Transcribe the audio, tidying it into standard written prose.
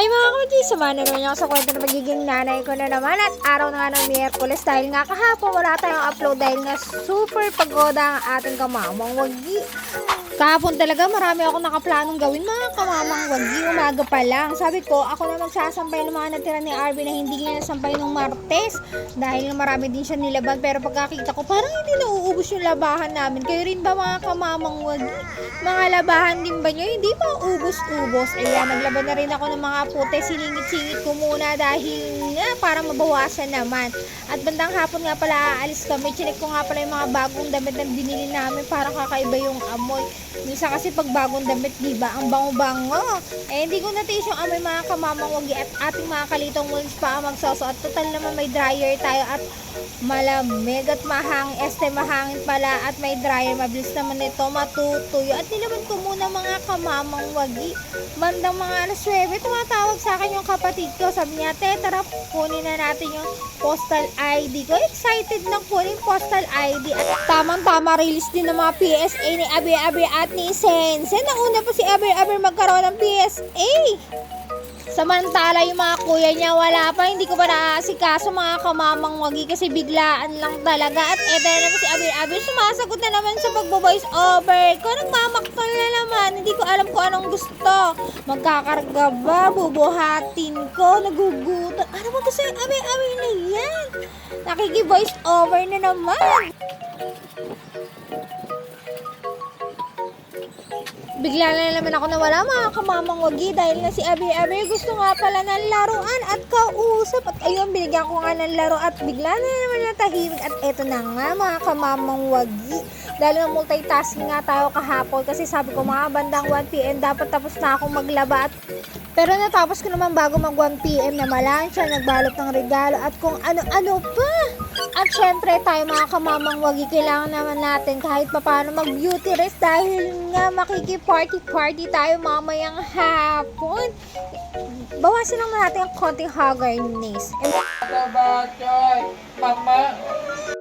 Mga kapatid, samahan na naman ako sa kwento na magiging nanay ko na naman at araw na nga ng Miyerkules dahil nga kahapon wala tayong upload dahil nga super pagoda ang ating kamamang wagi. Kahapon talaga marami ako nakaplanong gawin mga kamamang wagi, umaga pa lang. Sabi ko, ako na magsasampay ng mga natira ni Arby na hindi niya nasampay nung Martes dahil marami din siya nilaban, pero pagkakita ko parang hindi nauubos yung labahan namin. Kayo rin ba mga kamamang wagi? Mga labahan din ba nyo? Hindi pa ubos-ubos. Ayan, naglaban na rin ako ng mga pute. Siningit-singit ko muna dahil nga para mabawasan naman. At bandang hapon nga pala aalis kami. Chinek ko nga pala yung mga bagong damit na binili namin. Parang kakaiba yung amoy. Minsan kasi pag bagong damit, diba, ang bango-bango. Eh, hindi ko natiis yung amoy mga kamamang wagi at ating mga kalitong mulch pa ang magsoso. At total naman may dryer tayo at malamig at mahangin pala at may dryer. Mabilis naman ito matutuyo. At nilaban ko muna mga kamamang wagi. Bandang mga alas 9, tumatawag sa akin yung kapatid ko. Sabi niya, te, tara, kunin na natin yung postal ID ko. Excited na kunin postal ID. At tamang-tama release din ng mga PSA ni Abi at ni Sensen. Nauna pa si Abi magkaroon ng PSA. Samantala yung mga kuya niya wala pa, hindi ko pa naaasikaso mga kamamang wagi kasi biglaan lang talaga. At eto na naman si Abi sumasagot na naman sa pagbo-voice over ko. Nagmamaktol na naman, hindi ko alam kung anong gusto. Magkakarga ba? Bubuhatin ko? Nagugutot? Ano ba gusto yung Abi na yan? Nakiki-voice over na naman. Bigla na naman ako nawala mga kamamang wagi dahil na si Abi gusto nga pala ng laruan at kausap. At ayun, binigyan ko nga ng laro at bigla na naman natahimik. At eto na nga mga kamamang wagi. Dahil na multitasking nga tayo kahapon kasi sabi ko mga bandang 1 PM dapat tapos na akong maglaba. Pero natapos ko naman bago mag 1 PM na malansya, nagbalot ng regalo at kung ano-ano pa. At syempre tayo mga kamamang wagi, kailangan naman natin kahit paano mag-beauty rest dahil nga makiki-party tayo mamayang hapon. Bawasan lang natin ang konting haggardness. Mama.